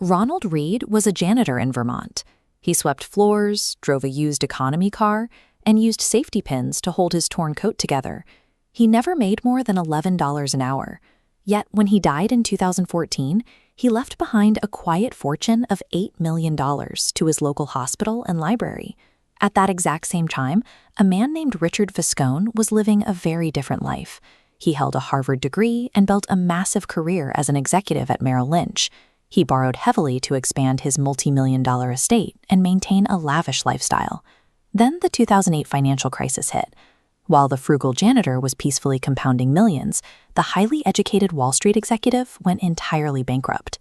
Ronald Read was a janitor in Vermont. He swept floors, drove a used economy car, and used safety pins to hold his torn coat together. He never made more than $11 an hour. Yet when he died in 2014, he left behind a quiet fortune of $8 million to his local hospital and library. At that exact same time, a man named Richard Viscone was living a very different life. He held a Harvard degree and built a massive career as an executive at Merrill Lynch. He borrowed heavily to expand his multi-million-dollar estate and maintain a lavish lifestyle. Then the 2008 financial crisis hit. While the frugal janitor was peacefully compounding millions, the highly educated Wall Street executive went entirely bankrupt.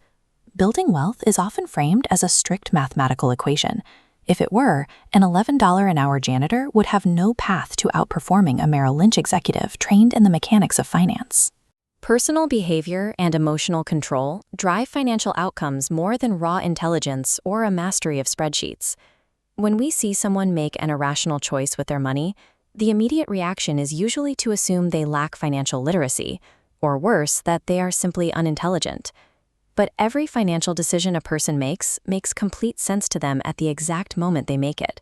Building wealth is often framed as a strict mathematical equation. If it were, an $11 an hour janitor would have no path to outperforming a Merrill Lynch executive trained in the mechanics of finance. Personal behavior and emotional control drive financial outcomes more than raw intelligence or a mastery of spreadsheets. When we see someone make an irrational choice with their money, the immediate reaction is usually to assume they lack financial literacy, or worse, that they are simply unintelligent. But every financial decision a person makes complete sense to them at the exact moment they make it.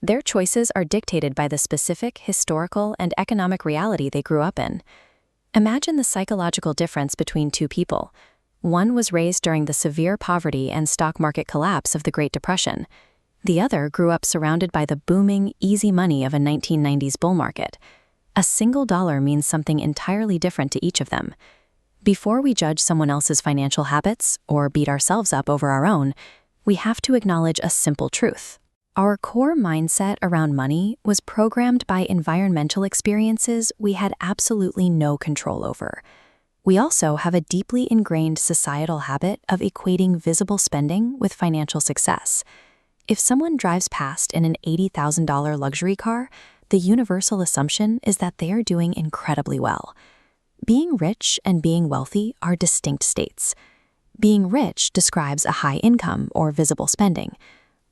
Their choices are dictated by the specific historical and economic reality they grew up in. Imagine the psychological difference between two people. One was raised during the severe poverty and stock market collapse of the Great Depression. The other grew up surrounded by the booming, easy money of a 1990s bull market. A single dollar means something entirely different to each of them. Before we judge someone else's financial habits or beat ourselves up over our own, we have to acknowledge a simple truth. Our core mindset around money was programmed by environmental experiences we had absolutely no control over. We also have a deeply ingrained societal habit of equating visible spending with financial success. If someone drives past in an $80,000 luxury car, the universal assumption is that they are doing incredibly well. Being rich and being wealthy are distinct states. Being rich describes a high income or visible spending.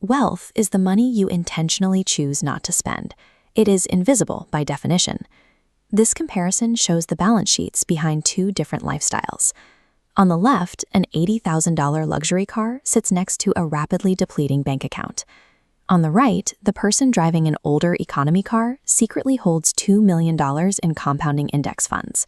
Wealth is the money you intentionally choose not to spend. It is invisible by definition. This comparison shows the balance sheets behind two different lifestyles. On the left, an $80,000 luxury car sits next to a rapidly depleting bank account. On the right, the person driving an older economy car secretly holds $2 million in compounding index funds.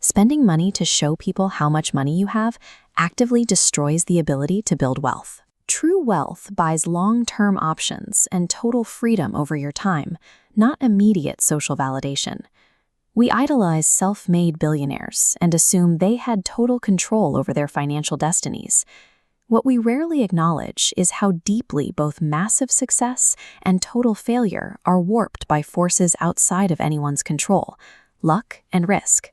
Spending money to show people how much money you have actively destroys the ability to build wealth. True wealth buys long-term options and total freedom over your time, not immediate social validation. We idolize self-made billionaires and assume they had total control over their financial destinies. What we rarely acknowledge is how deeply both massive success and total failure are warped by forces outside of anyone's control, luck and risk.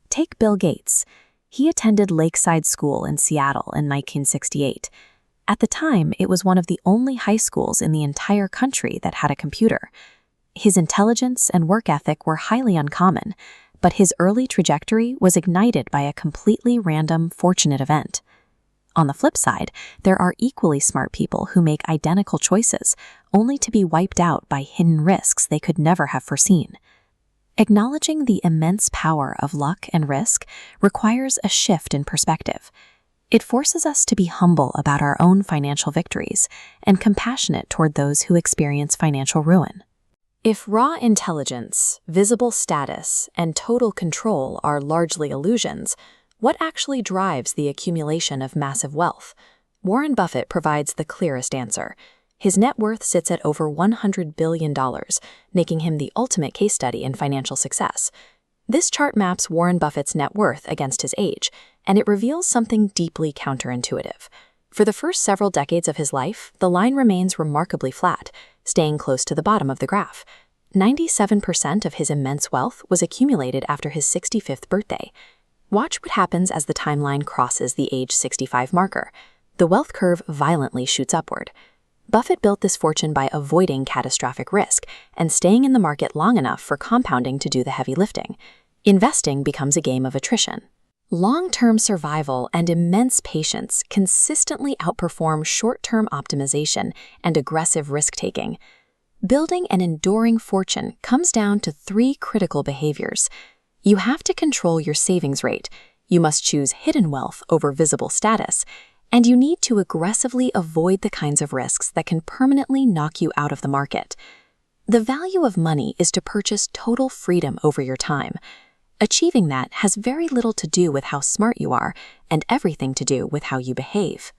Take Bill Gates. He attended Lakeside School in Seattle in 1968. At the time, it was one of the only high schools in the entire country that had a computer. His intelligence and work ethic were highly uncommon, but his early trajectory was ignited by a completely random, fortunate event. On the flip side, there are equally smart people who make identical choices, only to be wiped out by hidden risks they could never have foreseen. Acknowledging the immense power of luck and risk requires a shift in perspective. It forces us to be humble about our own financial victories and compassionate toward those who experience financial ruin. If raw intelligence, visible status, and total control are largely illusions, what actually drives the accumulation of massive wealth? Warren Buffett provides the clearest answer. His net worth sits at over $100 billion, making him the ultimate case study in financial success. This chart maps Warren Buffett's net worth against his age, and it reveals something deeply counterintuitive. For the first several decades of his life, the line remains remarkably flat, staying close to the bottom of the graph. 97% of his immense wealth was accumulated after his 65th birthday. Watch what happens as the timeline crosses the age 65 marker. The wealth curve violently shoots upward. Buffett built this fortune by avoiding catastrophic risk and staying in the market long enough for compounding to do the heavy lifting. Investing becomes a game of attrition. Long-term survival and immense patience consistently outperform short-term optimization and aggressive risk-taking. Building an enduring fortune comes down to 3 critical behaviors. You have to control your savings rate. You must choose hidden wealth over visible status, And you need to aggressively avoid the kinds of risks that can permanently knock you out of the market. The value of money is to purchase total freedom over your time. Achieving that has very little to do with how smart you are and everything to do with how you behave.